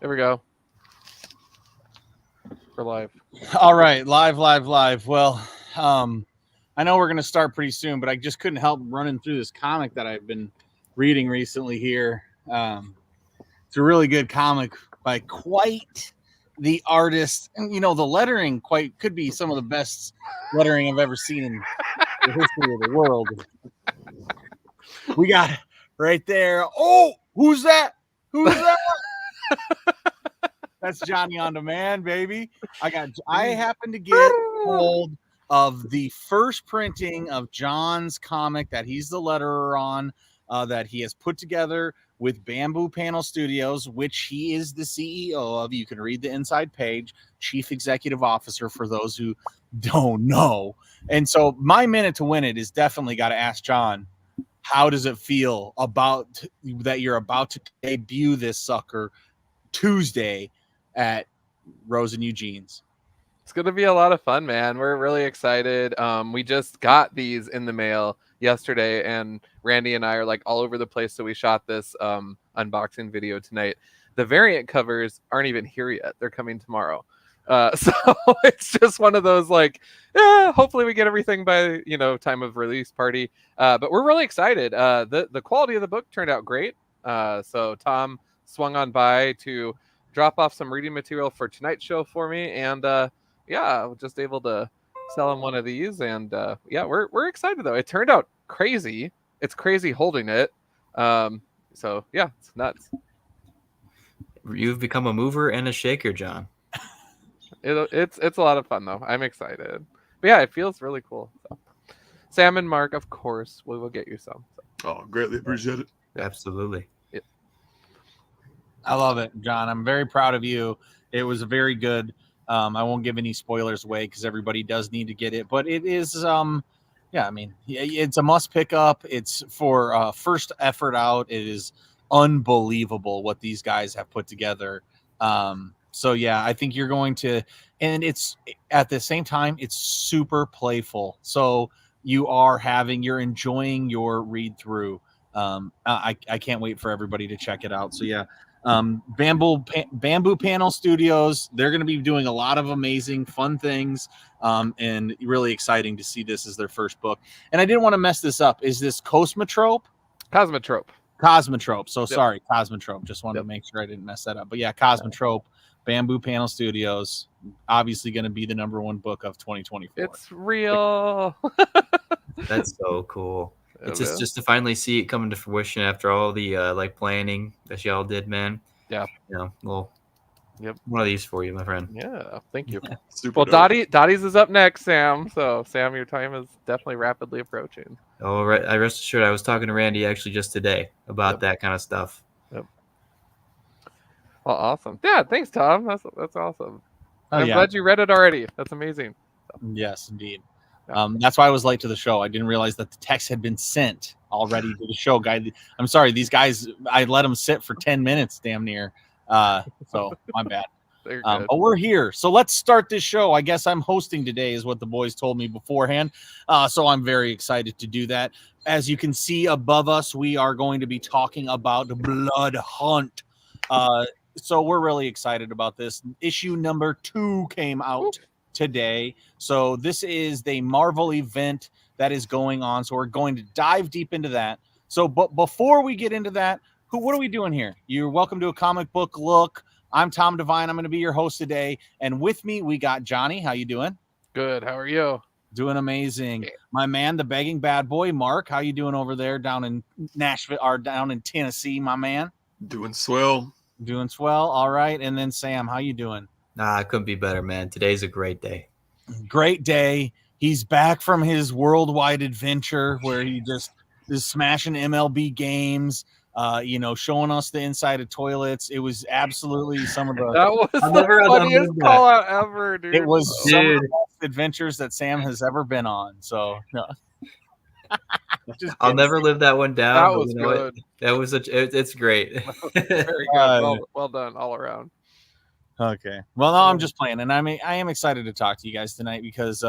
There we go. We're live. All right, live. Well, I know we're going to start pretty soon, but I just couldn't help running through this comic that I've been reading recently here. It's a really good comic by quite the artist. And, you know, the lettering could be some of the best lettering I've ever seen in the history of the world. We got right there. Oh, who's that? Who's that? That's Johnny on Demand, baby. I happen to get hold of the first printing of John's comic that he's the letterer on, that he has put together with Bamboo Panel Studios, which he is the CEO of. You can read the inside page, Chief Executive Officer, for those who don't know. And so my minute to win it is definitely got to ask John, how does it feel about that you're about to debut this sucker Tuesday at Rose and Eugene's? It's going to be a lot of fun, man. We're really excited. We just got these in the mail yesterday, and Randy and I are like all over the place. So we shot this unboxing video tonight. The variant covers aren't even here yet. They're coming tomorrow. So it's just one of those like, hopefully we get everything by, time of release party. But we're really excited. The quality of the book turned out great. So Tom swung on by to drop off some reading material for tonight's show for me, and just able to sell him one of these, and we're excited though. It turned out crazy. It's crazy holding it. So yeah, it's nuts. You've become a mover and a shaker, John. It's a lot of fun though. I'm excited. But yeah, it feels really cool. So. Sam and Mark, of course, we will get you some. So. Oh, greatly appreciate it. Absolutely. I love it, John. I'm very proud of you. It was very good. I won't give any spoilers away because everybody does need to get it, but it is, it's a must pick up. It's for first effort out. It is unbelievable what these guys have put together. So yeah, I think you're going to, and it's at the same time, it's super playful. So you're enjoying your read through. I can't wait for everybody to check it out. So yeah. Bamboo Panel Studios, they're going to be doing a lot of amazing fun things, and really exciting to see this as their first book. And I didn't want to mess this up. Is this Cosmotrope? Cosmotrope. So yep. Sorry, Cosmotrope. Just wanted to make sure I didn't mess that up. But yeah, Cosmotrope, Bamboo Panel Studios, obviously going to be the #1 book of 2024. It's real. That's so cool. It's just to finally see it coming to fruition after all the planning that y'all did, man. Yeah. One of these for you, my friend. Yeah, thank you. Super well, Dottie's is up next, Sam. So, Sam, your time is definitely rapidly approaching. Oh, right. I rest assured, I was talking to Randy actually just today about that kind of stuff. Yep. Well, awesome. Yeah, thanks, Tom. That's awesome. I'm glad you read it already. That's amazing. Yes, indeed. That's why I was late to the show. I didn't realize that the text had been sent already to the show guy. I'm sorry, these guys, I let them sit for 10 minutes damn near. So my bad. But we're here. So let's start this show. I guess I'm hosting today is what the boys told me beforehand. So I'm very excited to do that. As you can see above us, we are going to be talking about Blood Hunt. So we're really excited about this. Issue number 2 came out today. So this is the Marvel event that is going on. So we're going to dive deep into that. So, but before we get into that, what are we doing here? You're welcome to a comic book look. I'm Tom Devine. I'm going to be your host today. And with me, we got Johnny. How you doing? Good. How are you? Doing amazing. My man, the begging bad boy, Mark. How you doing over there down in Nashville or down in Tennessee, my man? Doing swell. Doing swell. All right. And then Sam, how you doing? Nah, it couldn't be better, man. Today's a great day. Great day. He's back from his worldwide adventure where he just is smashing MLB games, showing us the inside of toilets. It was absolutely some of the that was the funniest call out ever, dude. It was some of the best adventures that Sam has ever been on. So no. I'll never live that one down. That was good. That was it's great. Very good. Well done all around. Okay. Well, no, I'm just playing, and I am excited to talk to you guys tonight because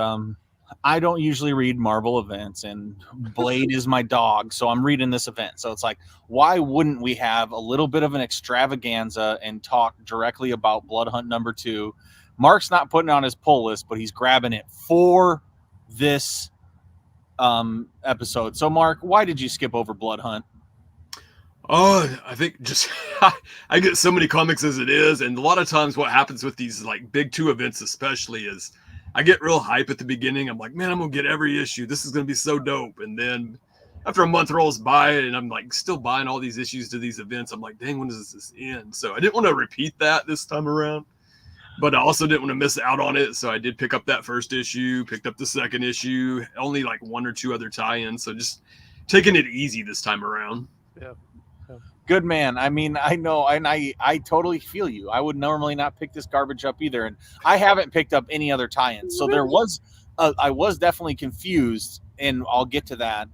I don't usually read Marvel events, and Blade is my dog, so I'm reading this event. So it's like, why wouldn't we have a little bit of an extravaganza and talk directly about Blood Hunt #2? Mark's not putting it on his pull list, but he's grabbing it for this episode. So, Mark, why did you skip over Blood Hunt? Oh, I think just I get so many comics as it is, and a lot of times what happens with these like big 2 events especially is I get real hype at the beginning. I'm like, man, I'm gonna get every issue. This is gonna be so dope. And then after a month rolls by and I'm like still buying all these issues to these events, I'm like, dang, when does this end? So I didn't want to repeat that this time around, but I also didn't want to miss out on it. So I did pick up that first issue, picked up the second issue, only like 1 or 2 other tie-ins. So just taking it easy this time around. Yeah. Good man. I mean, I know, and I totally feel you. I would normally not pick this garbage up either, and I haven't picked up any other tie-ins. So there was, I was definitely confused, and I'll get to that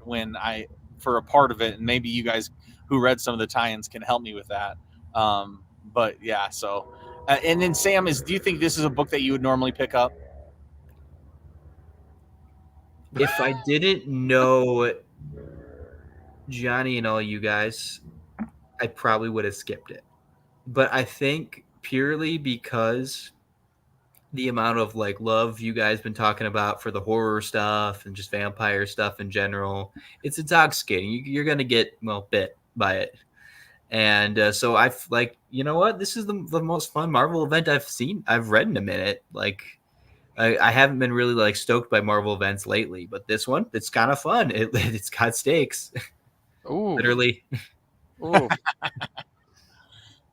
for a part of it, and maybe you guys who read some of the tie-ins can help me with that. But yeah, so, and then Sam, do you think this is a book that you would normally pick up? If I didn't know Johnny and all you guys, I probably would have skipped it. But I think purely because the amount of like love you guys been talking about for the horror stuff and just vampire stuff in general, it's intoxicating. You're going to get, bit by it. And so I've like, you know what? This is the most fun Marvel event I've read in a minute. Like, I haven't been really like stoked by Marvel events lately, but this one, it's kind of fun. It's got stakes. Ooh. Literally. Ooh.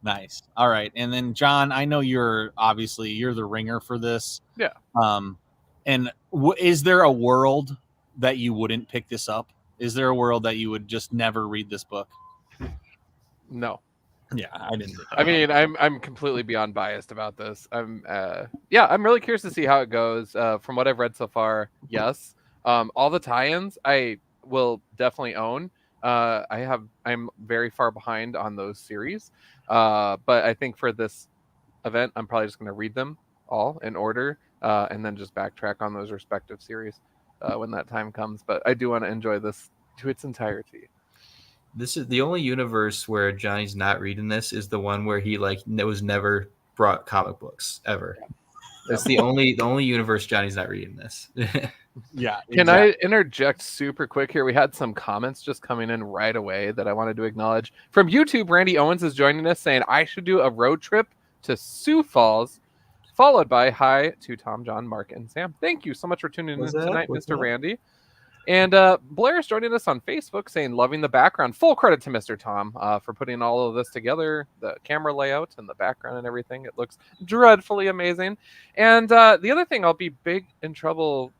Nice. All right. And then John, I know you're the ringer for this. Yeah. And is there a world that you wouldn't pick this up? Is there a world that you would just never read this book? No. Yeah, I didn't. I mean, I'm completely beyond biased about this. I'm really curious to see how it goes. From what I've read so far, yes. All the tie-ins I will definitely own. I'm very far behind on those series, but I think for this event, I'm probably just going to read them all in order, and then just backtrack on those respective series when that time comes. But I do want to enjoy this to its entirety. This is the only universe where Johnny's not reading this is the one where he like was never brought comic books ever. That's the only universe Johnny's not reading this. Yeah. Can I interject super quick here? We had some comments just coming in right away that I wanted to acknowledge. From YouTube, Randy Owens is joining us saying, I should do a road trip to Sioux Falls, followed by hi to Tom, John, Mark, and Sam. Thank you so much for tuning in tonight, Mr. Randy. And Blair is joining us on Facebook saying, loving the background. Full credit to Mr. Tom for putting all of this together, the camera layout and the background and everything. It looks dreadfully amazing. And the other thing I'll be in trouble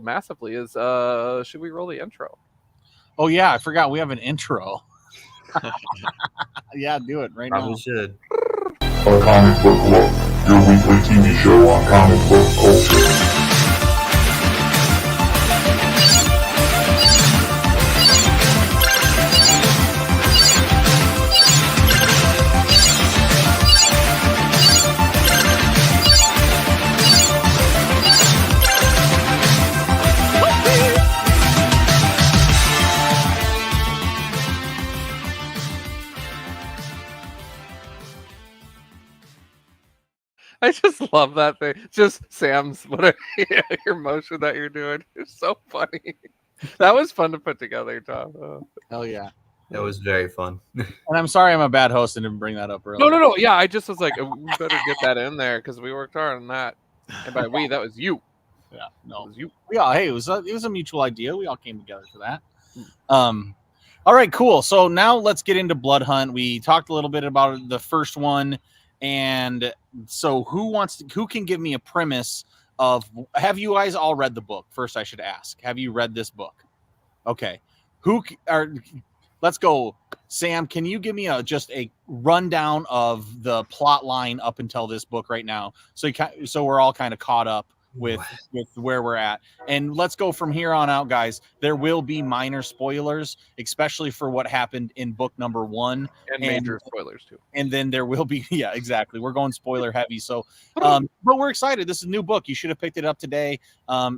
massively is, should we roll the intro? Oh, yeah, I forgot we have an intro. Yeah, do it right now. Probably should. A Comic Book Look, your weekly TV show on comic book culture. I just love that thing. Just Sam's your motion that you're doing. It's so funny. That was fun to put together, Tom. Oh. Hell yeah. That was very fun. And I'm sorry I'm a bad host and didn't bring that up earlier. No. Yeah, I just was like, we better get that in there because we worked hard on that. And by we, that was you. Yeah, no. It was you. Hey, it was a mutual idea. We all came together for that. All right, cool. So now let's get into Blood Hunt. We talked a little bit about the first one. And so who can give me a premise of, have you guys all read the book? First, I should ask, have you read this book? Okay. Let's go. Sam, can you give me just a rundown of the plot line up until this book right now? So we're all kind of caught up with where we're at. And let's go from here on out, guys. There will be minor spoilers, especially for what happened in book number 1. And major spoilers too. And then there will be, yeah, exactly. We're going spoiler heavy. So, but we're excited. This is a new book. You should have picked it up today.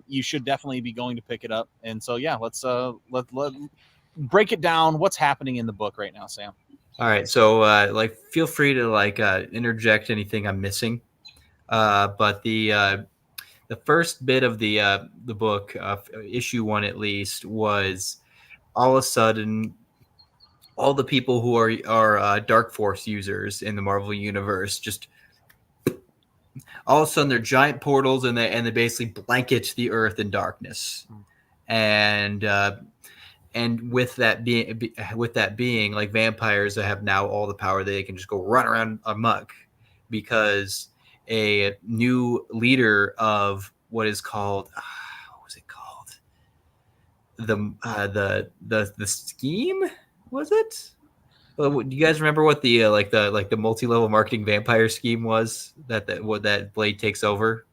You should definitely be going to pick it up. And so, yeah, let's let break it down. What's happening in the book right now, Sam? All right. So, like, feel free to interject anything I'm missing. But the first bit of the book, issue 1 at least, was all of a sudden all the people who are Dark Force users in the Marvel universe just all of a sudden they're giant portals and they basically blanket the earth in darkness, and with that being like vampires that have now all the power, they can just go run around amok because a new leader of what is called what was it called, the scheme, was it? Do you guys remember what the the multi-level marketing vampire scheme was that Blade takes over?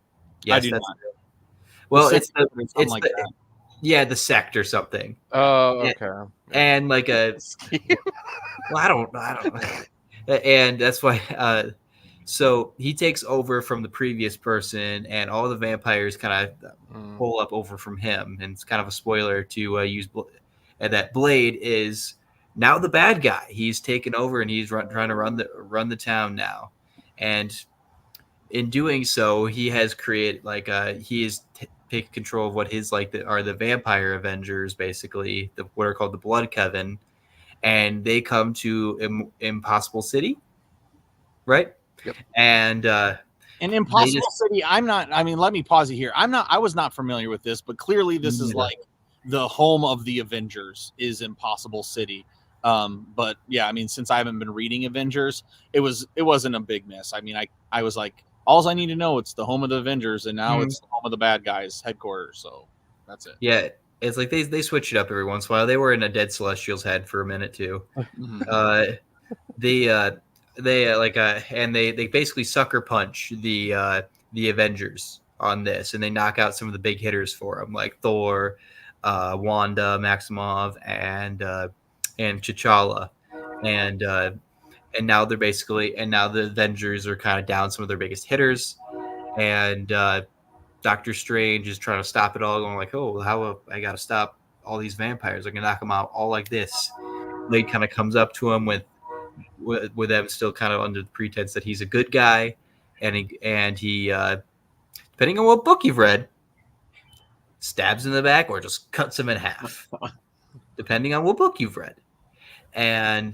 Yes, I do not. Well, it's the sect or something. Oh, okay. And like a well, I don't and that's why so he takes over from the previous person, and all the vampires kind of pull up over from him. And it's kind of a spoiler to use that Blade is now the bad guy. He's taken over and he's trying to run the town now. And in doing so, he has created he is taken control of what his are the vampire Avengers, basically what are called the Blood Coven, and they come to Impossible City, right? Yep. And Impossible City, let me pause you here. I was not familiar with this, but clearly this is like the home of the Avengers is Impossible City. But yeah, I mean, since I haven't been reading Avengers, it wasn't a big miss. I mean, I was like, all I need to know, it's the home of the Avengers, and now it's the home of the bad guys headquarters. So that's it. Yeah. It's like they switch it up every once in a while. They were in a Dead Celestial's head for a minute too. And they basically sucker punch the Avengers on this, and they knock out some of the big hitters for them, like Thor, Wanda Maximoff, and T'Challa, and now they're basically, and now the Avengers are kind of down some of their biggest hitters, and Doctor Strange is trying to stop it all, going like, oh, how I got to stop all these vampires? I'm gonna knock them out all like this. Blade kind of comes up to him with them still kind of under the pretense that he's a good guy, and he depending on what book you've read, stabs him in the back or just cuts him in half, depending on what book you've read. And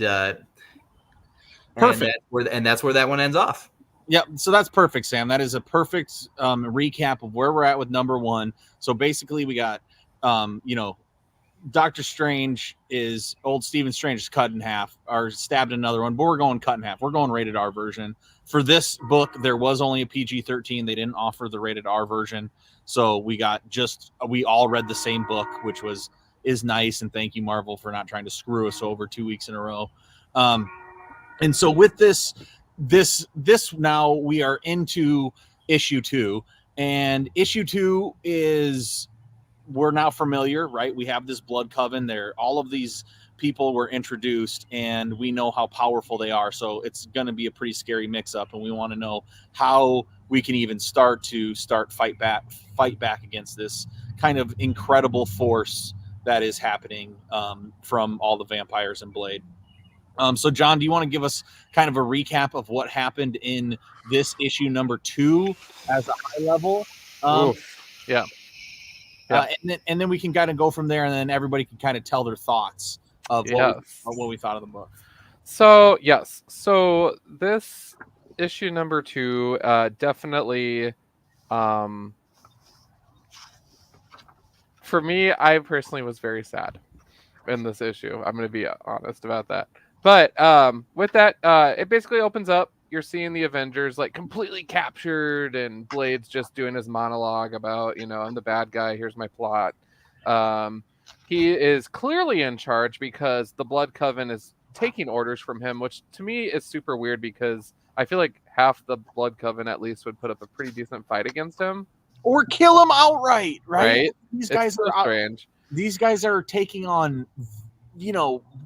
perfect. And that's where that one ends off. Yeah, so that's perfect, Sam. That is a perfect recap of where we're at with number 1. So basically, we got Doctor Strange is old Stephen Strange is cut in half or stabbed another one, but we're going cut in half. We're going rated R version. For this book, there was only a PG-13. They didn't offer the rated R version. So we all read the same book, which is nice. And thank you, Marvel, for not trying to screw us over 2 weeks in a row. And so with this now we are into issue 2, and issue 2 is, we're now familiar, right? We have this Blood Coven there. All of these people were introduced, and we know how powerful they are. So it's going to be a pretty scary mix-up, and we want to know how we can even start fight back against this kind of incredible force that is happening from all the vampires and Blade. So, John, do you want to give us kind of a recap of what happened in this issue number 2 as a high level? Yeah. And then we can kind of go from there, and then everybody can kind of tell their thoughts of what we thought of the book. So, yes. So this issue number 2 definitely, for me, I personally was very sad in this issue. I'm going to be honest about that. But with that, it basically opens up. You're seeing the Avengers like completely captured, and Blade's just doing his monologue about, I'm the bad guy. Here's my plot. He is clearly in charge because the Blood Coven is taking orders from him, which to me is super weird because I feel like half the Blood Coven at least would put up a pretty decent fight against him. or kill them outright, right? Right? These It's guys so are strange. these guys are taking on,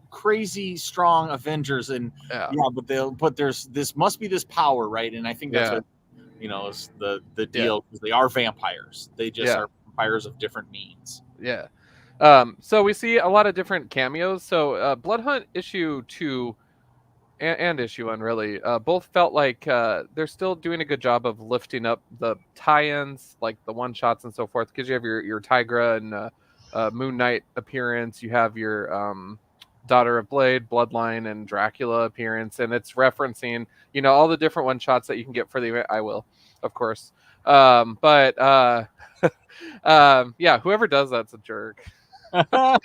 crazy strong Avengers, and Yeah. but this must be this power, right? And I think that's Yeah. what is the deal, because they are vampires. They just Yeah. are vampires of different means. Yeah. So we see a lot of different cameos. So Blood Hunt issue 2 and issue 1 really both felt like they're still doing a good job of lifting up the tie-ins, like the one shots and so forth, because you have your Tigra and Moon Knight appearance, you have your Daughter of Blade, Bloodline, and Dracula appearance, and it's referencing all the different one shots that you can get for the event. I will, of course, but yeah, whoever does that's a jerk. But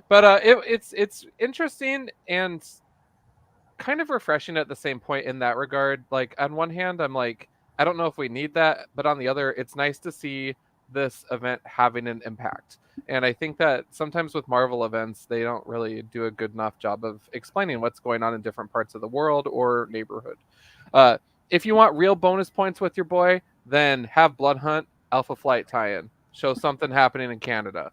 it's interesting and kind of refreshing at the same point in that regard. Like, on one hand, I'm like, I don't know if we need that, but on the other, it's nice to see this event having an impact. And I think that sometimes with Marvel events, they don't really do a good enough job of explaining what's going on in different parts of the world or neighborhood. If you want real bonus points with your boy, then have Blood Hunt Alpha Flight tie-in. Show something happening in Canada.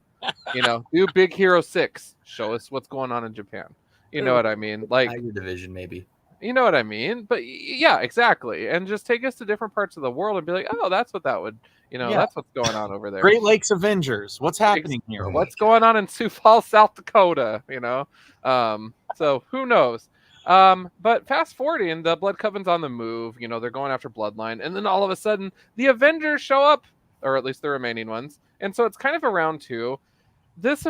Do Big Hero 6. Show us what's going on in Japan. You know what I mean? Like, Tiger Division, maybe. you know what I mean? But yeah, exactly. And just take us to different parts of the world and be like, oh, that's what that would, that's what's going on over there. Great Lakes Avengers. What's happening here? What's going on in Sioux Falls, South Dakota? So who knows? But fast forwarding, the Blood Coven's on the move. They're going after Bloodline, and then all of a sudden, the Avengers show up, or at least the remaining ones. And so it's kind of a round 2. This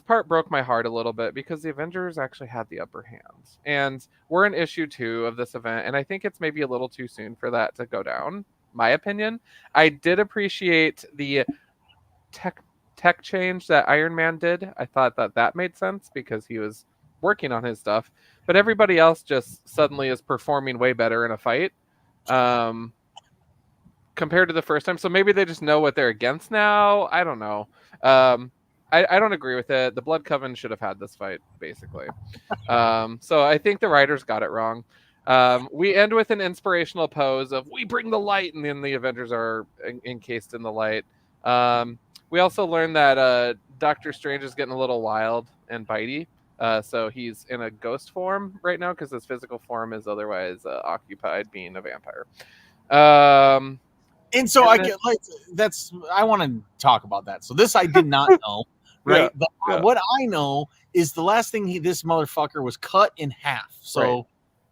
part broke my heart a little bit because the Avengers actually had the upper hand, and we're in issue 2 of this event, and I think it's maybe a little too soon for that to go down. My opinion. I did appreciate the tech change that Iron Man did. I thought that made sense because he was working on his stuff, but everybody else just suddenly is performing way better in a fight compared to the first time. So maybe they just know what they're against now. I don't know. I don't agree with it. The Blood Coven should have had this fight, basically. So I think the writers got it wrong. We end with an inspirational pose of "We bring the light," and then the Avengers are encased in the light. We also learned that Doctor Strange is getting a little wild and bitey. So he's in a ghost form right now because his physical form is otherwise occupied being a vampire. And so I want to talk about that. So this I did not know, right? Yeah, But what I know is the last thing this motherfucker was cut in half. So Right.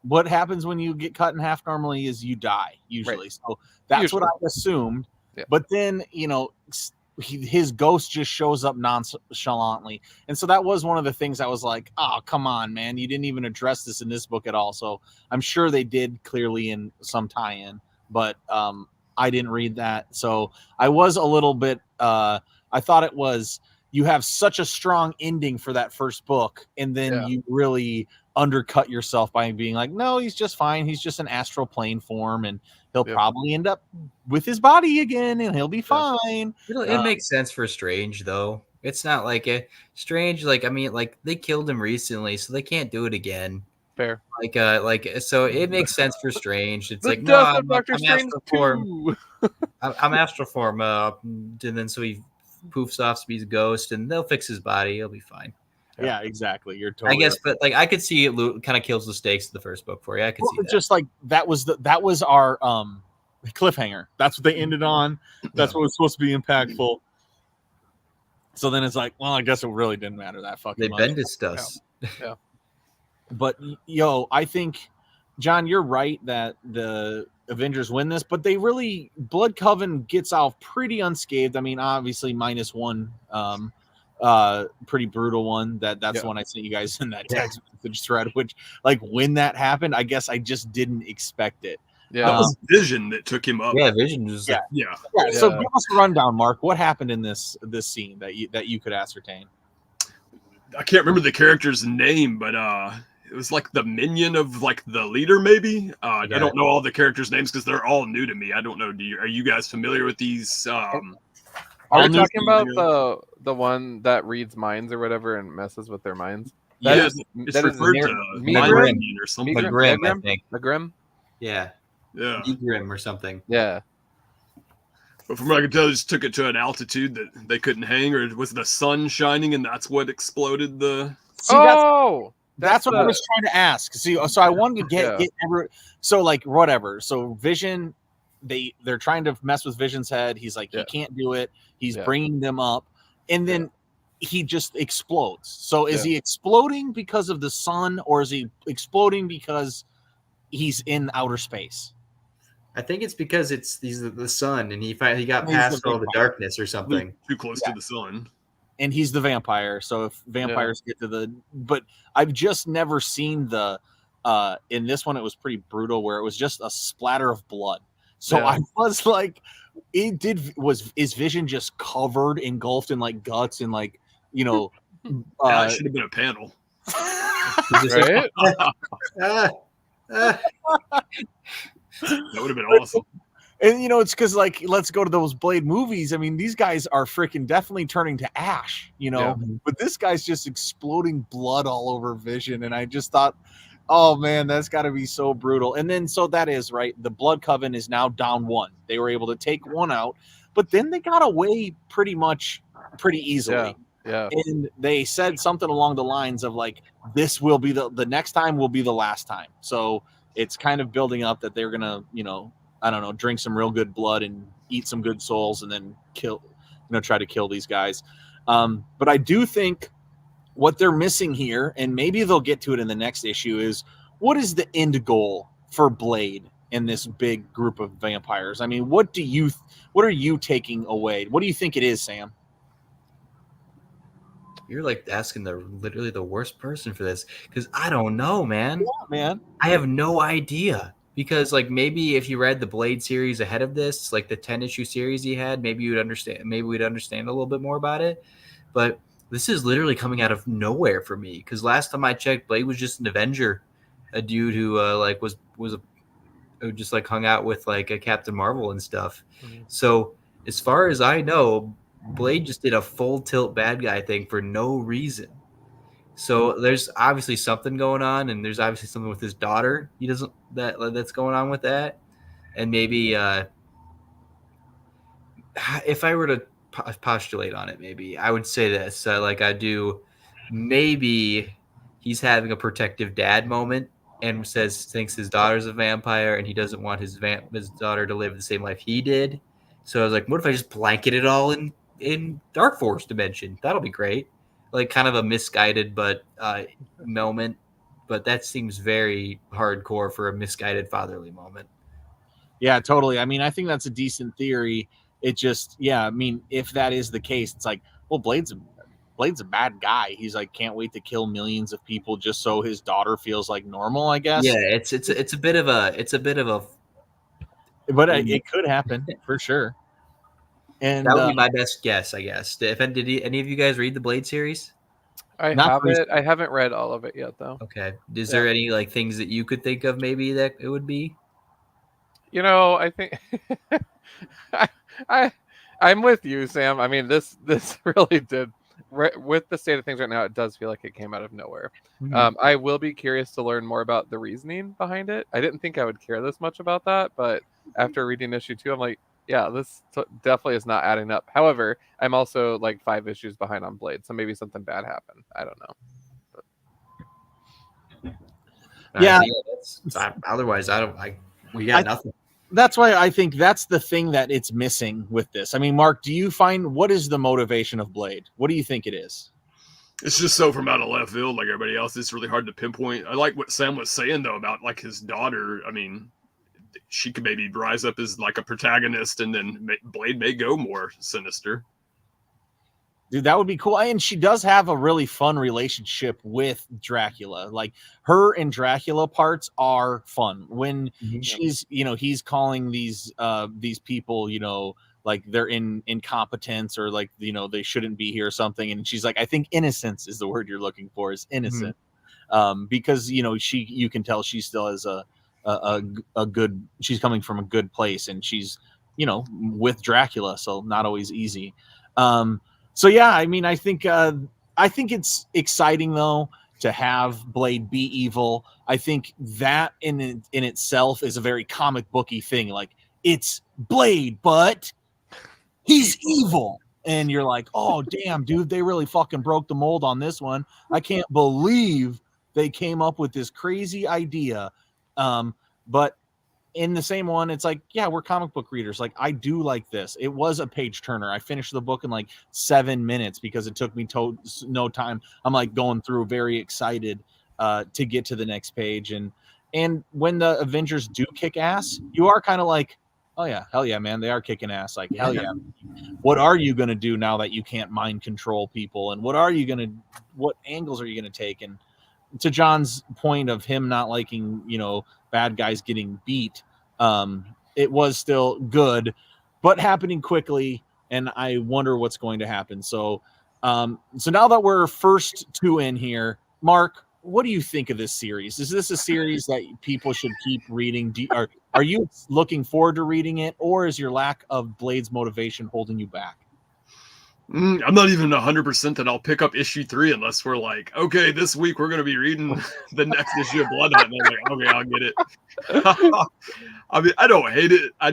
what happens when you get cut in half normally is you die, usually. Right. So that's Usually. what I assumed. Yeah. But then, his ghost just shows up nonchalantly. And so that was one of the things I was like, oh, come on, man. You didn't even address this in this book at all. So I'm sure they did clearly in some tie-in, but I didn't read that. So I was a little bit, I thought it was, you have such a strong ending for that first book, and then you really undercut yourself by being like, no, he's just fine. He's just an astral plane form, and he'll probably end up with his body again, and he'll be fine. It makes sense for Strange, though. It's not like a Strange, they killed him recently, so they can't do it again. Fair. So it makes sense for Strange. It's The like, death no, of Dr. Strange astral form. 2. I'm astral form, and then so he poofs off, so he's a ghost, and they'll fix his body. He'll be fine. Yeah, exactly. You're totally. I guess, but I could see it kind of kills the stakes of the first book for you. I could see that. Just like that was our cliffhanger. That's what they ended on. That's what was supposed to be impactful. So then it's like, well, I guess it really didn't matter that fucking They much. bended us. Yeah. But I think, John, you're right that the Avengers win this, but they really, Blood Coven gets off pretty unscathed. I mean, obviously minus one pretty brutal one. That's the one I sent you guys in that text message thread, which, like, when that happened, I guess I just didn't expect it. Yeah. That was Vision that took him up. Yeah, Vision was. Yeah. So give us a rundown, Mark. What happened in this scene that you could ascertain? I can't remember the character's name, but it was like the minion of like the leader, maybe. I don't know all the characters' names because they're all new to me. I don't know. Are you guys familiar with these? Are we talking about the one that reads minds or whatever and messes with their minds? Yes, it's referred to Mind Megrim. Minion or something. Megrim, I think. Megrim? Yeah. Yeah. Megrim or something. Yeah. But from what I could tell, they just took it to an altitude that they couldn't hang, or was the sun shining and that's what exploded the. See, that's what I was trying to ask. See, so I wanted to get so like whatever. So Vision, they're trying to mess with Vision's head. He's like, he can't do it. He's bringing them up, and then he just explodes. So is he exploding because of the sun, or is he exploding because he's in outer space? I think it's because he's the sun, and he got past all the darkness or something. Too close to the sun. And he's the vampire. So if vampires get to but I've just never seen in this one, it was pretty brutal where it was just a splatter of blood. So I was like, is Vision just covered, engulfed in like guts and like, you know, that should have been a panel. Right? That would have been awesome. And you know, it's because like, let's go to those Blade movies. I mean, these guys are freaking definitely turning to ash, you know, but this guy's just exploding blood all over Vision. And I just thought, oh man, that's got to be so brutal. And then, so that is right. The Blood Coven is now down one. They were able to take one out, but then they got away pretty easily. Yeah. And they said something along the lines of like, this will be the next time will be the last time. So it's kind of building up that they're going to, you know, I don't know, drink some real good blood and eat some good souls and then try to kill these guys. But I do think what they're missing here, and maybe they'll get to it in the next issue, is what is the end goal for Blade in this big group of vampires? I mean, what are you taking away? What do you think it is, Sam? You're like asking literally the worst person for this, because I don't know, man. Yeah, man. I have no idea. Because like maybe if you read the Blade series ahead of this, like the 10-issue series he had, maybe you'd understand. Maybe we'd understand a little bit more about it. But this is literally coming out of nowhere for me. Because last time I checked, Blade was just an Avenger, a dude who who just like hung out with like a Captain Marvel and stuff. Mm-hmm. So as far as I know, Blade just did a full tilt bad guy thing for no reason. So there's obviously something going on, and there's obviously something with his daughter. That's going on with that, and maybe if I were to postulate on it, maybe I would say this: like I do, maybe he's having a protective dad moment and thinks his daughter's a vampire, and he doesn't want his daughter to live the same life he did. So I was like, what if I just blanket it all in Dark Force dimension? That'll be great. Like kind of a misguided moment, but that seems very hardcore for a misguided fatherly moment. Yeah, totally. I mean, I think that's a decent theory. It just, I mean, if that is the case, it's like, well, Blade's a bad guy. He's like, can't wait to kill millions of people just so his daughter feels like normal, I guess. Yeah, it's a bit of a. But it could happen for sure. And that would be my best guess, I guess. Did any of you guys read the Blade series? I haven't read all of it yet, though. Okay. Is there any like things that you could think of maybe that it would be? You know, I think I'm with you, Sam. I mean, this really did. With the state of things right now, it does feel like it came out of nowhere. Mm-hmm. I will be curious to learn more about the reasoning behind it. I didn't think I would care this much about that, but after reading issue 2, I'm like, yeah, this definitely is not adding up. However, I'm also like 5 issues behind on Blade, so maybe something bad happened. I don't know. But, yeah. Otherwise, we got nothing. That's why I think that's the thing that it's missing with this. I mean, Mark, do you find what is the motivation of Blade? What do you think it is? It's just so from out of left field, like everybody else. It's really hard to pinpoint. I like what Sam was saying though about like his daughter. I mean, she could maybe rise up as like a protagonist, and then Blade may go more sinister. Dude, that would be cool. And she does have a really fun relationship with Dracula. Like her and Dracula parts are fun when she's, he's calling these people, like they're in incompetence or like, they shouldn't be here or something. And she's like, I think innocence is the word you're looking for, is innocent. Because, you can tell she still has a good, she's coming from a good place, and she's, with Dracula. So not always easy. So yeah, I mean, I think it's exciting though to have Blade be evil. I think that in itself is a very comic booky thing. Like it's Blade, but he's evil. And you're like, oh, damn, dude, they really fucking broke the mold on this one. I can't believe they came up with this crazy idea. But in the same one, it's like, yeah, we're comic book readers. Like, I do like this. It was a page turner. I finished the book in like 7 minutes because it took me no time. I'm like going through, very excited to get to the next page. And when the Avengers do kick ass, you are kind of like, oh yeah, hell yeah, man, they are kicking ass. Like, hell yeah. What are you gonna do now that you can't mind control people? And what angles are you gonna take? And to John's point of him not liking, bad guys getting beat, it was still good, but happening quickly, and I wonder what's going to happen. So now that we're first two in here, Mark, what do you think of this series? Is this a series that people should keep reading? Are you looking forward to reading it, or is your lack of Blade's motivation holding you back? I'm not even 100% that I'll pick up issue 3 unless we're like, okay, this week we're going to be reading the next issue of Blood Hunt. And I'm like, okay, I'll get it. I mean, I don't hate it. I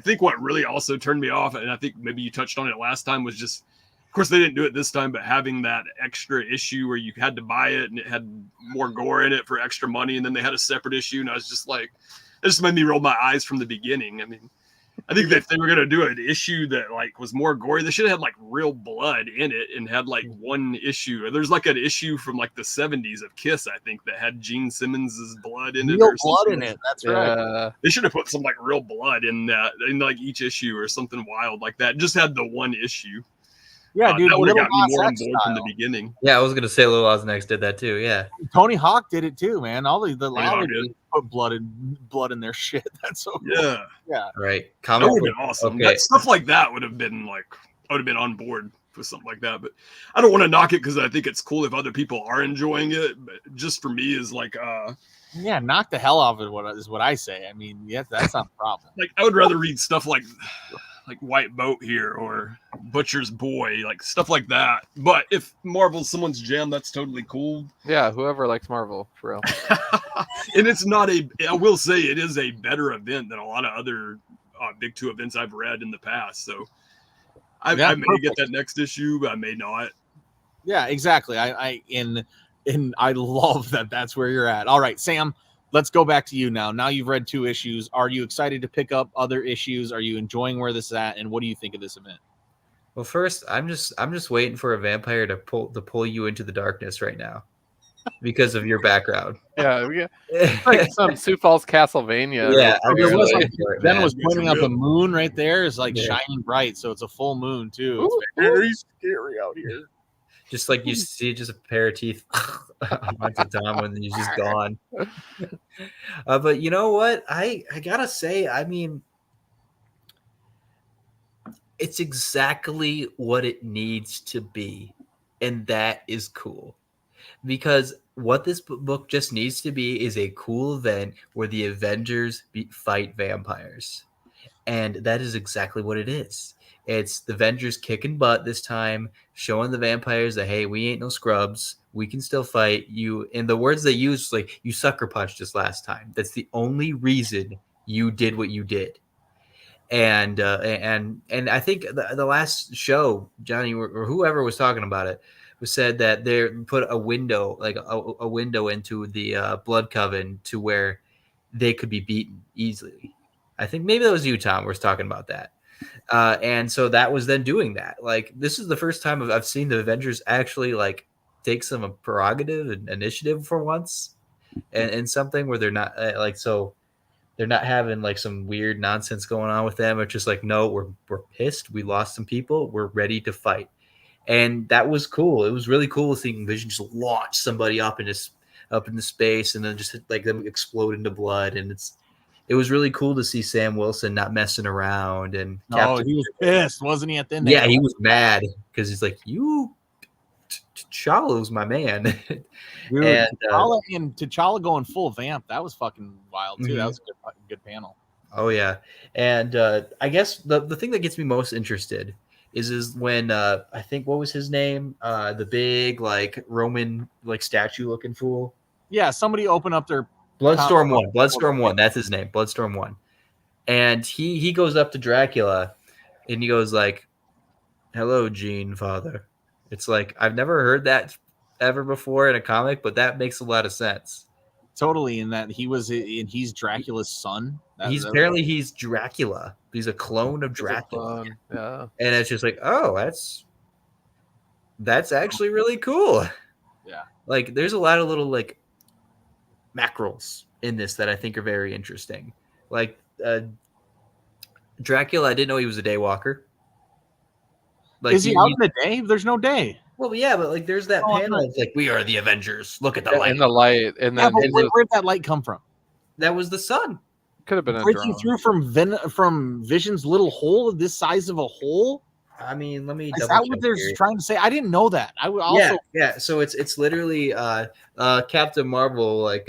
think what really also turned me off, and I think maybe you touched on it last time, was just, of course they didn't do it this time, but having that extra issue where you had to buy it and it had more gore in it for extra money. And then they had a separate issue. And I was just like, it just made me roll my eyes from the beginning. I mean, I think that if they were going to do an issue that like was more gory, they should have had like real blood in it and had like one issue. There's like an issue from like the 70s of Kiss, I think, that had Gene Simmons's blood in it. Real blood in it. That's right. They should have put some like real blood in that in like each issue or something wild like that. Just had the one issue. Yeah, dude, that would have got me more on board style. from the beginning. Yeah, I was gonna say Little Oz Next did that too. Yeah, Tony Hawk did it too, man. All the Hawk put blood in their shit. That's so cool. Yeah, right. That would have been awesome. Okay. That stuff like that would have been like, I would have been on board with something like that. But I don't want to knock it because I think it's cool if other people are enjoying it. But just for me, is like, yeah, knock the hell off of it. Is what I say. I mean, yeah, that's not a problem. like I would rather read stuff like White Boat here or Butcher's Boy, like stuff like that. But if Marvel's someone's jam, that's totally cool. Yeah, whoever likes Marvel, for real. And it's not I will say it is a better event than a lot of other big 2 events I've read in the past. So I may get that next issue, but I may not. Yeah, exactly. I love that that's where you're at. All right, Sam, let's go back to you now. Now you've read 2 issues. Are you excited to pick up other issues? Are you enjoying where this is at? And what do you think of this event? Well, first, I'm just waiting for a vampire to pull you into the darkness right now because of your background. Yeah, like some Sioux Falls Castlevania. Yeah, There was, really like, Ben was pointing out the moon right there is like shining bright, so it's a full moon too. It's very scary out here. Just like you see just a pair of teeth onto Tom and then he's just gone. But you know what? I gotta say, I mean, it's exactly what it needs to be. And that is cool. Because what this book just needs to be is a cool event where the Avengers fight vampires. And that is exactly what it is. It's the Avengers kicking butt this time, showing the vampires that, hey, we ain't no scrubs. We can still fight you. And the words they use, like, you sucker punched us last time. That's the only reason you did what you did. And I think the last show, Johnny or whoever was talking about it, said that they put a window, like a window into the Blood Coven to where they could be beaten easily. I think maybe that was you, Tom, was talking about that. And so that was then doing that. Like, this is the first time I've seen the Avengers actually like take some prerogative and initiative for once, and something where they're not they're not having like some weird nonsense going on with them. It's just like, no, we're pissed. We lost some people. We're ready to fight. And that was cool. It was really cool seeing Vision just launch somebody up into space and then just like them explode into blood. And it was really cool to see Sam Wilson not messing around. And he was pissed, wasn't he? At the end, yeah, he was mad because he's like, "You, T'Challa's my man." Dude, and T'Challa going full vamp, that was fucking wild too. Mm-hmm. That was a good panel. Oh yeah, and I guess the thing that gets me most interested is when I think, what was his name? The big like Roman like statue looking fool. Yeah, somebody open up their Bloodstorm 1. Bloodstorm 1. That's his name. Bloodstorm 1. And he goes up to Dracula and he goes like, "Hello, Gene, father." It's like I've never heard that ever before in a comic, but that makes a lot of sense. Totally, in that he's Dracula's son. He's Dracula. He's a clone of He's a Dracula, clone, yeah. and it's just like, oh, that's actually really cool. Yeah. Like there's a lot of little like mackerels in this that I think are very interesting. Like Dracula, I didn't know he was a daywalker. Like Is he out in the day? There's no day. Well, yeah, but like there's that panel. It's like we are the Avengers. Look at the light. In the light, and Yeah, then but where'd that light come from? That was the sun. could have been a Breaking drone. through from Vision's little hole, this size of a hole. I mean, let me. Is that what they're trying to say? I didn't know that. I would also. Yeah. So it's literally Captain Marvel like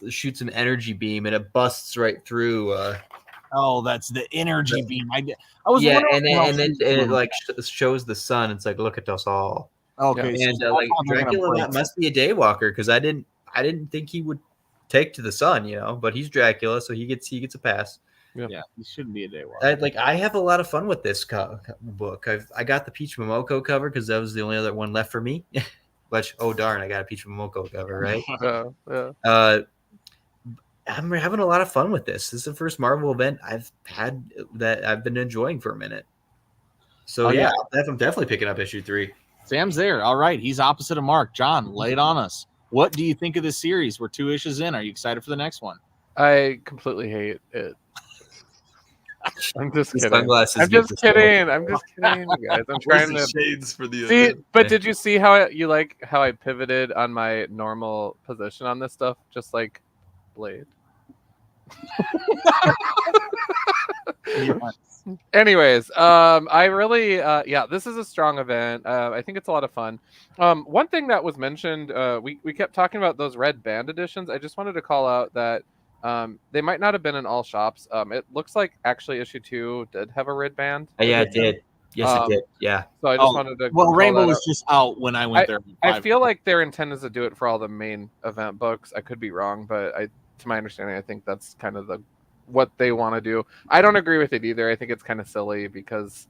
shoots an energy beam and it busts right through. Oh, that's the energy beam. I was Yeah, wondering and then it like shows the sun. It's like look at us all. okay. And so like they're gonna Dracula break. must be a daywalker because I didn't think he would take to the sun, you know. But he's Dracula, so he gets a pass. Yeah, he shouldn't be a daywalker. I have a lot of fun with this book. I got the Peach Momoko cover because that was the only other one left for me. Which I got a Peach Momoko cover, right? Yeah. I'm having a lot of fun with this. This is the first Marvel event I've had that I've been enjoying for a minute. So yeah, I'm definitely picking up issue 3. Sam's there. All right, he's opposite of Mark. John, lay it on us. What do you think of this series? We're 2 issues in. Are you excited for the next one? I completely hate it. I'm just The kidding. sunglasses I'm get just this kidding. I'm just kidding, you guys. I'm Where's trying the to shades for the see. event? But did you see how I pivoted on my normal position on this stuff, just like Blade? Anyways, I really, this is a strong event. I think it's a lot of fun. One thing that was mentioned, we kept talking about those red band editions. I just wanted to call out that they might not have been in all shops. It looks like actually issue 2 did have a red band. Yeah, it did. Yes, it did. Yeah. So I just wanted to. Well, call Rainbow that was out. just out when I went there. I feel like their intent is to do it for all the main event books. I could be wrong, but to my understanding, I think that's kind of what they want to do. I don't agree with it either. I think it's kind of silly because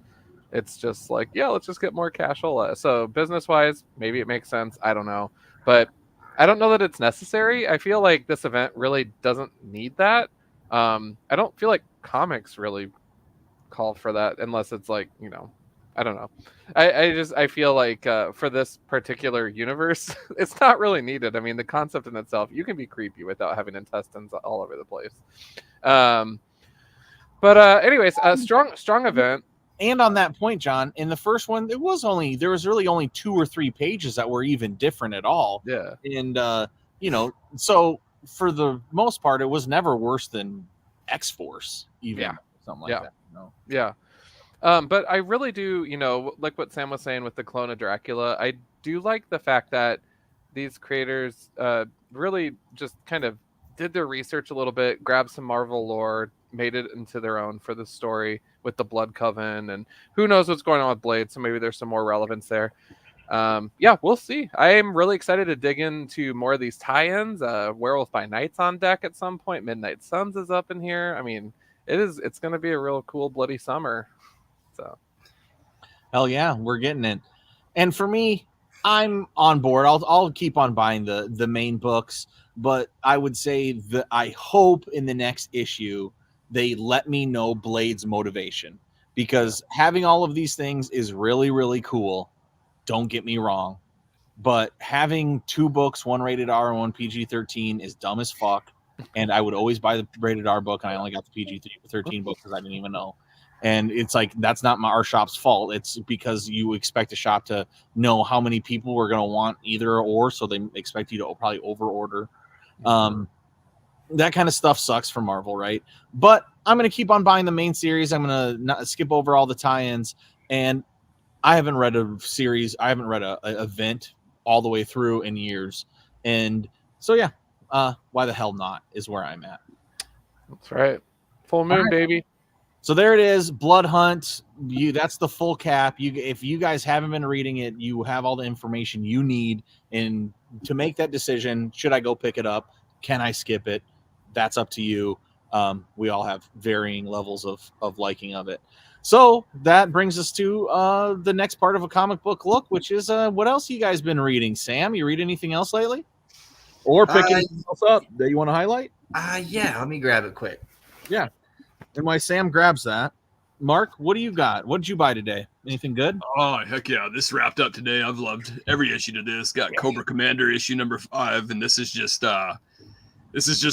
it's just like, yeah, let's just get more cashola. So business wise, maybe it makes sense. I don't know, but I don't know that it's necessary. I feel like this event really doesn't need that. I don't feel like comics really call for that unless it's like, I don't know. I feel like for this particular universe, it's not really needed. I mean, the concept in itself, you can be creepy without having intestines all over the place. Anyways, a strong event. And on that point, John, in the first one, there was really only 2 or 3 pages that were even different at all. Yeah. And so for the most part, it was never worse than X-Force, even. Yeah. Something like that. Yeah. But I really do, like what Sam was saying with the clone of Dracula, I do like the fact that these creators really just kind of did their research a little bit, grabbed some Marvel lore, made it into their own for the story with the Blood Coven, and who knows what's going on with Blade, so maybe there's some more relevance there. We'll see. I am really excited to dig into more of these tie-ins. Werewolf by Night's on deck at some point. Midnight Suns is up in here. I mean, it's going to be a real cool bloody summer. So, hell yeah, we're getting it. And for me, I'm on board. I'll keep on buying the main books, but I would say that I hope in the next issue they let me know Blade's motivation, because having all of these things is really, really cool. Don't get me wrong, but having 2 books, 1 rated R and 1 PG-13 is dumb as fuck. And I would always buy the rated R book, and I only got the PG-13 book because I didn't even know. And it's like, that's not our shop's fault. It's because you expect a shop to know how many people we're going to want either or, so they expect you to probably over order. That kind of stuff sucks for Marvel, right? But I'm going to keep on buying the main series. I'm going to not skip over all the tie-ins. And I haven't read a series. I haven't read a event all the way through in years. And so, yeah, why the hell not is where I'm at. That's right. Full moon, baby. So there it is, Blood Hunt. That's the full cap. If you guys haven't been reading it, you have all the information you need, and to make that decision, should I go pick it up? Can I skip it? That's up to you. We all have varying levels of liking of it. So that brings us to the next part of a comic book look, which is what else you guys been reading? Sam, you read anything else lately? Or pick anything else up that you want to highlight? Yeah, let me grab it quick. Yeah. And while Sam grabs that, Mark, what do you got? What did you buy today? Anything good? Oh, heck yeah. This wrapped up today. I've loved every issue to this. Got Cobra Commander issue number 5, and this is just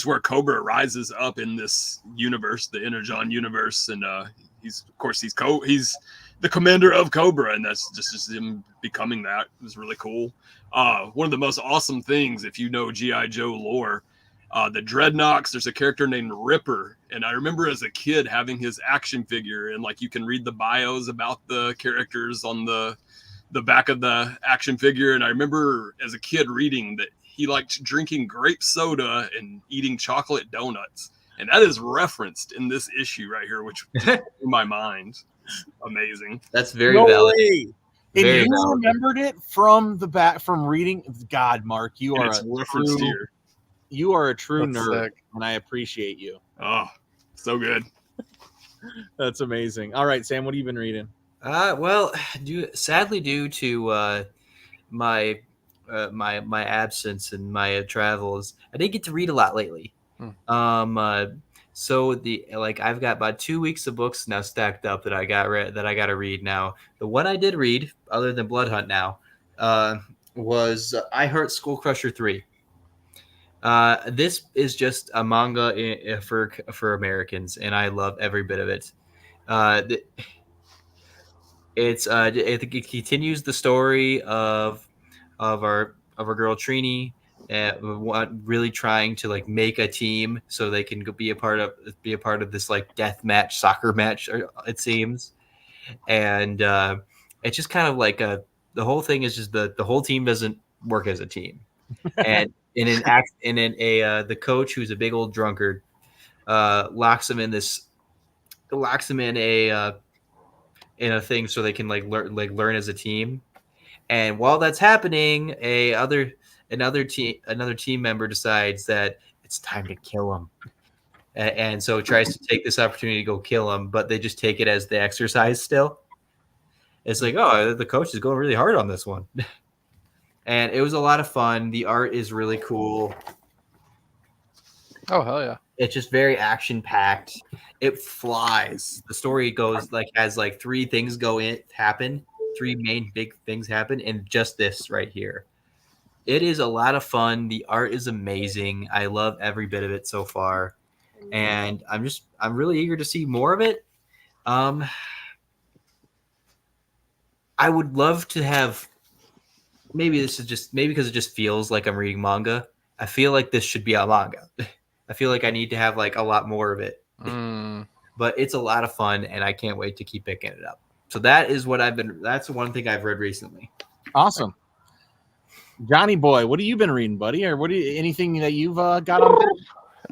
where Cobra rises up in this universe, the Energon universe, and he's the commander of Cobra, and that's just him becoming that. It was really cool. One of the most awesome things, if you know G.I. Joe lore, the Dreadnoks, there's a character named Ripper, and I remember as a kid having his action figure, and like you can read the bios about the characters on the back of the action figure, and I remember as a kid reading that he liked drinking grape soda and eating chocolate donuts, and that is referenced in this issue right here, which blew my mind. Amazing. That's very valid. Way. And Very you valid. remembered it from the back from reading. God, Mark, you And are it's a referenced true, here. you are a true That's nerd, sick. and I appreciate you. Oh, so good. That's amazing. All right, Sam, what have you been reading? Well, sadly due to my absence and my travels, I didn't get to read a lot lately. So I've got about 2 weeks of books now stacked up that I got to read now. The one I did read, other than Blood Hunt now, was I Heart Skull Crusher 3. This is just a manga for Americans, and I love every bit of it. It continues the story of our girl Trini, really trying to like make a team so they can be a part of this like death match soccer match, it seems, and it's just kind of like the whole thing is just the whole team doesn't work as a team, and the coach, who's a big old drunkard, locks him in a thing so they can learn as a team. And while that's happening, another team member decides that it's time to kill him, and so tries to take this opportunity to go kill him, but they just take it as the exercise still. It's like, oh, the coach is going really hard on this one. And it was a lot of fun. The art is really cool. Oh, hell yeah. It's just very action packed. It flies. The story has 3 things happen. 3 main big things happen, and just this right here. It is a lot of fun. The art is amazing. I love every bit of it so far, and I'm really eager to see more of it. I would love to have. Maybe because it just feels like I'm reading manga. I feel like this should be a manga. I feel like I need to have like a lot more of it. But it's a lot of fun, and I can't wait to keep picking it up. So that's one thing I've read recently. Awesome. Johnny boy, what have you been reading, buddy? Or anything that you've got on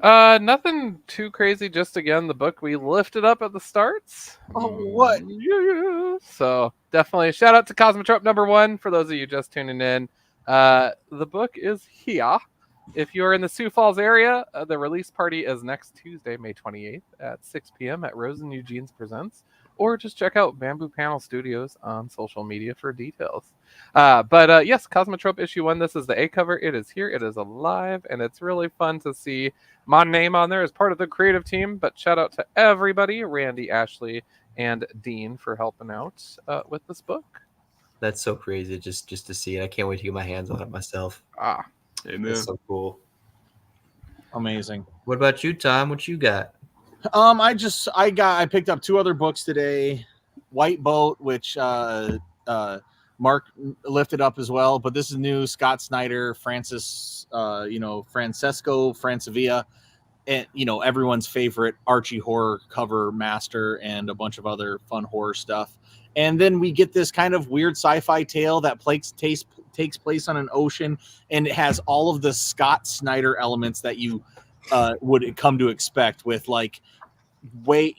deck? Nothing too crazy. Just again, the book we lifted up at the starts. Oh, what? Yeah. So definitely shout out to Cosmotrope #1 for those of you just tuning in. The book is here. If you're in the Sioux Falls area, the release party is next Tuesday, May 28th at 6 p.m. at Rose and Eugene's Presents, or just check out Bamboo Panel Studios on social media for details. But yes, Cosmotrope issue 1. This is the A cover. It is here. It is alive, and it's really fun to see my name on there as part of the creative team. But shout out to everybody, Randy, Ashley, and Dean for helping out with this book. That's so crazy just to see it. I can't wait to get my hands on it myself. Amen. That's so cool. Amazing. What about you, Tom? What you got? I picked up 2 other books today. White Boat, which Mark lifted up as well, but this is new. Scott Snyder, Francesco Francavilla, and everyone's favorite Archie horror cover master, and a bunch of other fun horror stuff. And then we get this kind of weird sci-fi tale that takes place on an ocean, and it has all of the Scott Snyder elements that you would come to expect, with like an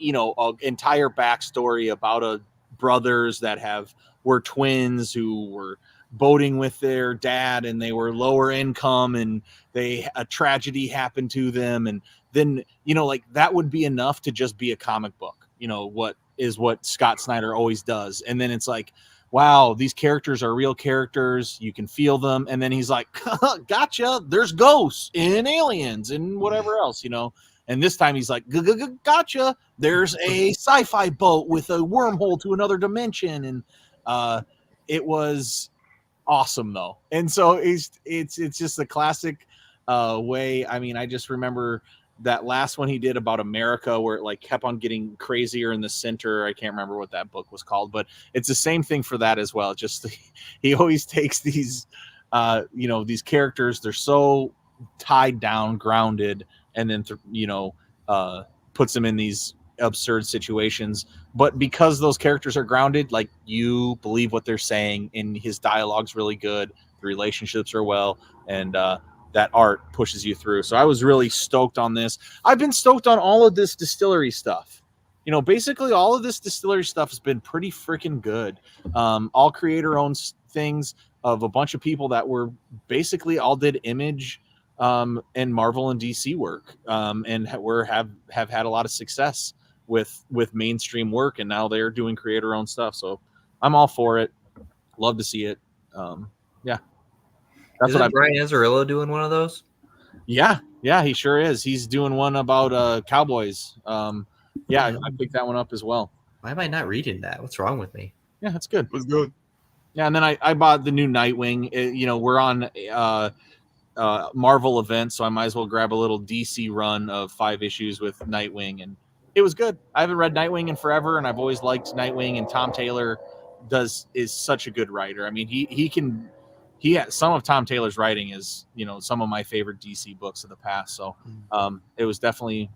entire backstory about brothers that were twins who were boating with their dad, and they were lower income, and a tragedy happened to them, and then that would be enough to just be a comic book. What is what Scott Snyder always does. And then it's like, wow, these characters are real characters. You can feel them. And then he's like, gotcha. There's ghosts and aliens and whatever else, you know. And this time he's like, gotcha. There's a sci-fi boat with a wormhole to another dimension. And it was awesome though. And so it's just a classic way. I mean, I just remember that last one he did about America where it like kept on getting crazier in the center. I can't remember what that book was called, but it's the same thing for that as well. Just he always takes these these characters, they're so tied down, grounded, and then puts them in these absurd situations. But because those characters are grounded, like you believe what they're saying, and his dialogue's really good, the relationships are well, and that art pushes you through. So I was really stoked on this. I've been stoked on all of this distillery stuff. You know, basically all of this distillery stuff has been pretty freaking good. All creator-owned things of a bunch of people that were basically all did Image and Marvel and DC work, and have had a lot of success with mainstream work, and now they're doing creator-owned stuff. So I'm all for it. Love to see it. Yeah. That's what Brian Azzarello doing one of those? Yeah, he sure is. He's doing one about cowboys. I picked that one up as well. Why am I not reading that? What's wrong with me? Yeah, that's good. It was good. Yeah, and then I bought the new Nightwing. We're on Marvel event, so I might as well grab a little DC run of 5 issues with Nightwing, and it was good. I haven't read Nightwing in forever, and I've always liked Nightwing, and Tom Taylor is such a good writer. I mean, he has some of Tom Taylor's writing is, some of my favorite DC books of the past. So it was definitely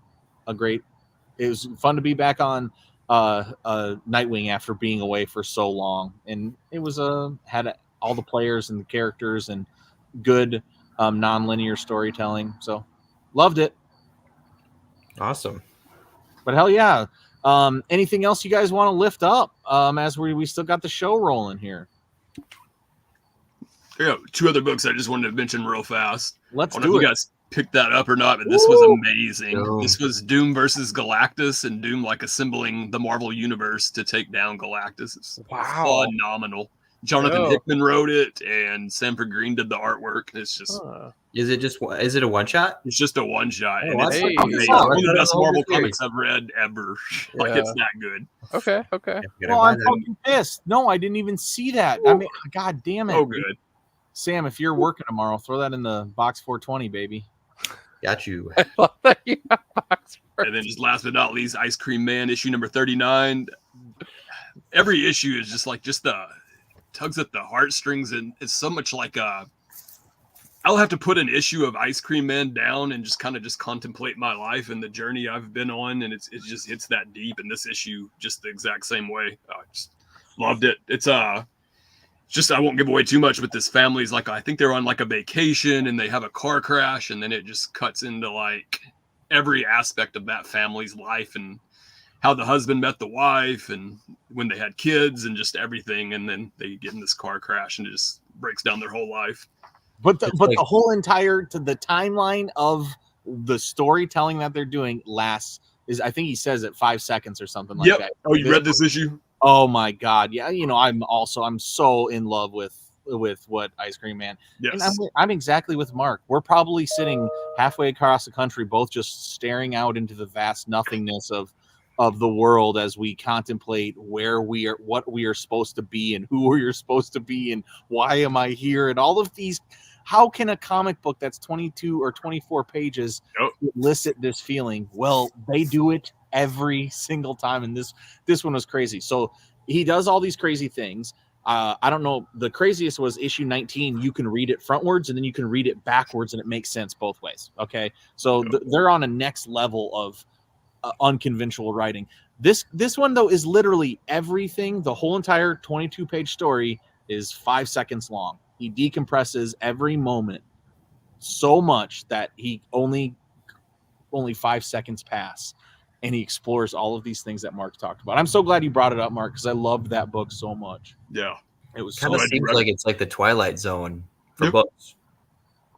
it was fun to be back on Nightwing after being away for so long. And it was had all the players and the characters and good non-linear storytelling. So loved it. Awesome. But hell yeah. Anything else you guys want to lift up as we still got the show rolling here? Yeah, 2 other books I just wanted to mention real fast. Let's I don't do know if it. you guys picked that up or not, but this was amazing. Doom. This was Doom versus Galactus, and Doom like assembling the Marvel Universe to take down Galactus. It's phenomenal. Jonathan Hickman wrote it, and Sanford Green did the artwork. It's just Is it a one shot? it's just a one shot, and that's it's amazing. amazing. Wow, One of the that's best all Marvel the series. comics I've read ever. Like Yeah. it's that good. Okay. Well, I'm fucking pissed. No, I didn't even see that. I mean, god damn it. Oh, good. Sam, if you're working tomorrow, throw that in the box 420, baby. Got you. I love that you have box for And then just last but not least, Ice Cream Man issue number 39. Every issue is just the tugs at the heartstrings, and it's so much like I'll have to put an issue of Ice Cream Man down and just kind of contemplate my life and the journey I've been on, and it just hits that deep. And this issue just the exact same way. I just loved it. It's just I won't give away too much, but this family's like, I think they're on like a vacation and they have a car crash, and then it just cuts into like every aspect of that family's life and how the husband met the wife and when they had kids and just everything, and then they get in this car crash and it just breaks down their whole life. But the whole entire the timeline of the storytelling that they're doing is I think he says it 5 seconds or something like that. Oh, you read this issue? Oh my god, yeah. I'm so in love with what Ice Cream Man. Yes. And I'm exactly with Mark. We're probably sitting halfway across the country, both just staring out into the vast nothingness of the world as we contemplate where we are, what we are supposed to be, and who we are supposed to be, and why am I here, and all of these. How can a comic book that's 22 or 24 pages elicit this feeling? Well, they do it every single time, and this one was crazy. So he does all these crazy things. I don't know. The craziest was issue 19. You can read it frontwards, and then you can read it backwards, and it makes sense both ways. Okay, so they're on a next level of unconventional writing. This one though is literally everything. The whole entire 22-page story is 5 seconds long. He decompresses every moment so much that he only 5 seconds pass, and he explores all of these things that Mark talked about. I'm so glad you brought it up, Mark, because I loved that book so much. Yeah. It was Kind of so seems like it's like the Twilight Zone for books.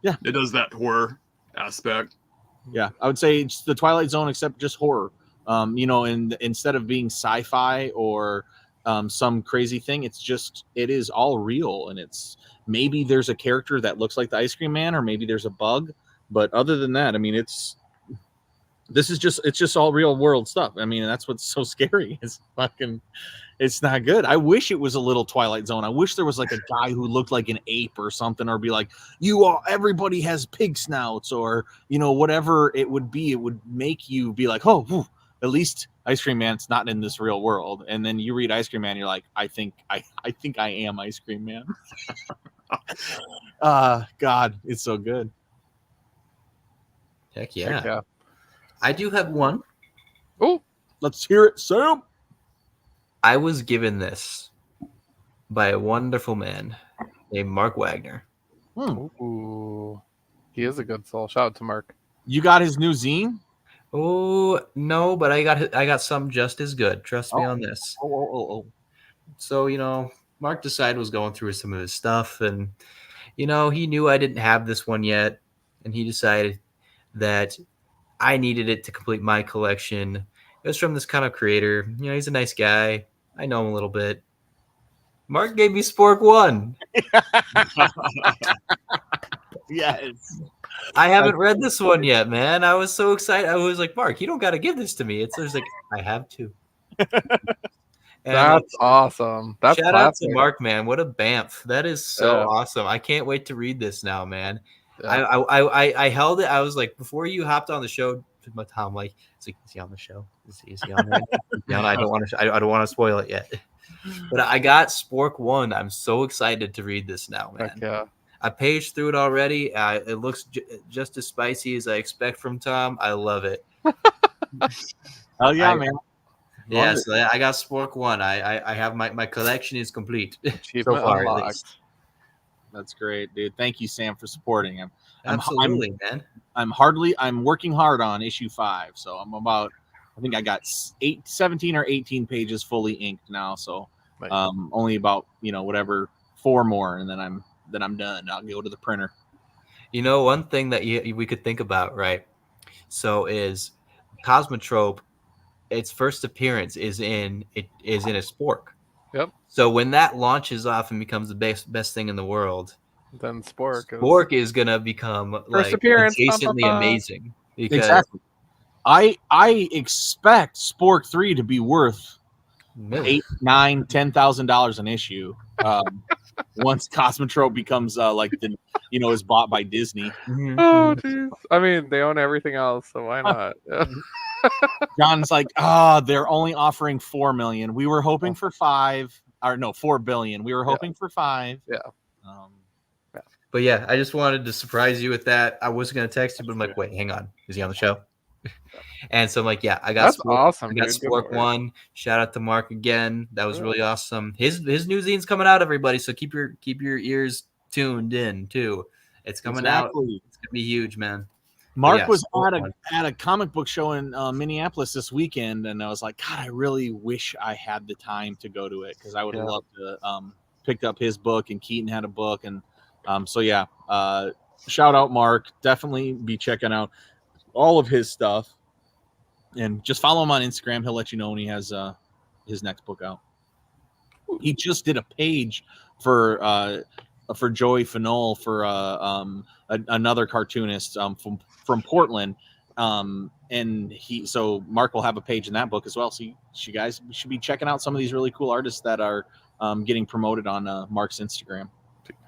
Yeah, it does that horror aspect. Yeah, I would say it's the Twilight Zone, except just horror. And instead of being sci-fi or some crazy thing, it is all real, and it's maybe there's a character that looks like the Ice Cream Man, or maybe there's a bug, but other than that, I mean, it's just all real world stuff. I mean, that's what's so scary. It's not good. I wish it was a little Twilight Zone. I wish there was like a guy who looked like an ape or something, or be like, everybody has pig snouts, or whatever it would be. It would make you be like, oh, whew, at least Ice Cream Man's not in this real world. And then you read Ice Cream Man, you're like, I think I am Ice Cream Man. God, it's so good. Heck yeah. Heck yeah. I do have one. Oh, Let's hear it, Sam. I was given this by a wonderful man named Mark Wagner. ooh, he is a good soul. Shout out to Mark. You got his new zine? Oh no, but I got some just as good. Trust me on this. Oh. So Mark decided was going through some of his stuff, and he knew I didn't have this one yet, and he decided that I needed it to complete my collection. It was from this kind of creator. He's a nice guy. I know him a little bit. Mark gave me Spork 1. Yes. I haven't read this one yet, man. I was so excited. I was like, Mark, you don't got to give this to me. It's like, I have to. And That's awesome. That's shout out to classic. Mark, man. What a bamf. That is so Yeah. awesome. I can't wait to read this now, man. Yeah. I held it. I was like, before you hopped on the show, my Tom, like, is he on the show? Is he on there? No, I don't want to. I don't want to spoil it yet. But I got Spork 1. I'm so excited to read this now, man. Heck yeah. I paged through it already. It looks just as spicy as I expect from Tom. I love it. Oh yeah, man. Yeah, so I got Spork 1. I have my collection is complete so Achievement far, at unlocked. least. That's great, dude. Thank you, Sam, for supporting him. Absolutely, man. I'm working hard on issue 5, so I think I got 17 or 18 pages fully inked now, so Nice. only about 4 more, and then I'm done. I'll go to the printer. One thing that we could think about, right? So is Cosmotrope. Its first appearance is in a Spork. Yep. So when that launches off and becomes the best thing in the world, Then Spork. Spork is gonna become First appearance, adjacently ba-ba-ba. amazing. Because Exactly. I expect Spork 3 to be worth $8,000, $9,000, $10,000 an issue. Once Cosmotrope becomes is bought by Disney. Oh, jeez. I mean, they own everything else, so why not? John's like, they're only offering 4 million. We were hoping for 4 billion. We were hoping for 5. Yeah. But yeah, I just wanted to surprise you with that. I was gonna text you, but I'm like, wait, hang on, is he on the show? And so I'm like, yeah, I got That's Spork, awesome. I got Dude. Good Spork work. 1. Shout out to Mark again. That was really awesome. His new zine's coming out, everybody. So keep your ears tuned in too. It's coming out. It's gonna be huge, man. Mark Yeah, was Spork at a comic book show in Minneapolis this weekend, and I was like, God, I really wish I had the time to go to it, because I would have loved to pick up his book, and Keaton had a book, and shout out Mark. Definitely be checking out all of his stuff, and just follow him on Instagram. He'll let you know when he has his next book out. He just did a page for Joey Fanol, for another cartoonist from Portland, and so Mark will have a page in that book as well. So you guys should be checking out some of these really cool artists that are getting promoted on Mark's Instagram.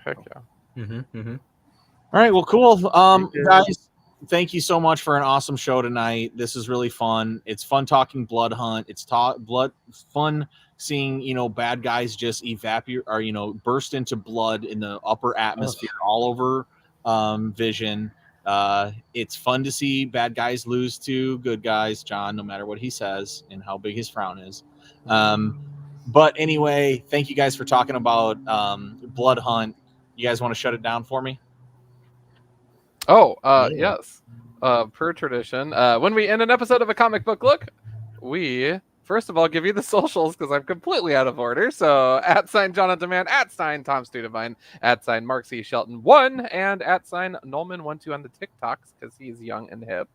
Heck yeah. Mm-hmm. All right, well, cool. Thank you. Guys, thank you so much for an awesome show tonight. This is really fun. It's fun talking Blood Hunt. It's fun seeing bad guys just evaporate, or burst into blood in the upper atmosphere all over Vision. It's fun to see bad guys lose to good guys, John, no matter what he says and how big his frown is. But anyway, thank you guys for talking about Blood Hunt. You guys want to shut it down for me? Oh, yes. Per tradition, when we end an episode of A Comic Book Look, we first of all give you the socials, because I'm completely out of order. So @ John on Demand, @ Tom Studevine, @ Mark C. Shelton 1, and @ Nolman12 on the TikToks, because he's young and hip.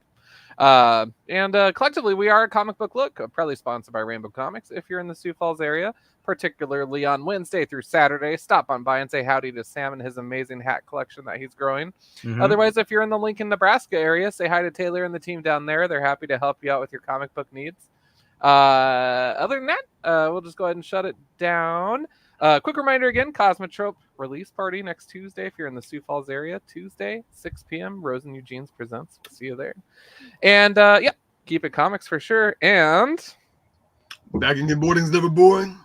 And collectively, we are a Comic Book Look, proudly sponsored by Rainbow Comics. If you're in the Sioux Falls area, particularly on Wednesday through Saturday, stop on by and say howdy to Sam and his amazing hat collection that he's growing. Mhm. Otherwise, if you're in the Lincoln, Nebraska area, say hi to Taylor and the team down there. They're happy to help you out with your comic book needs. Other than that, we'll just go ahead and shut it down. Quick reminder again, Cosmotrope release party next Tuesday if you're in the Sioux Falls area. Tuesday, 6 p.m. Rose and Eugene's presents. We'll see you there. And yeah, keep it comics for sure. And Bagging and boarding's never boring.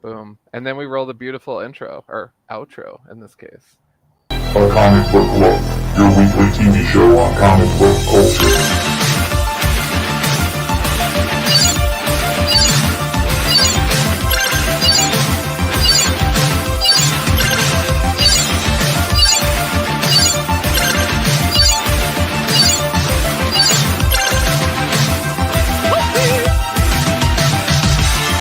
boom. And then we roll the beautiful intro, or outro in this case. A Comic Book Look, your weekly TV show on comic book culture.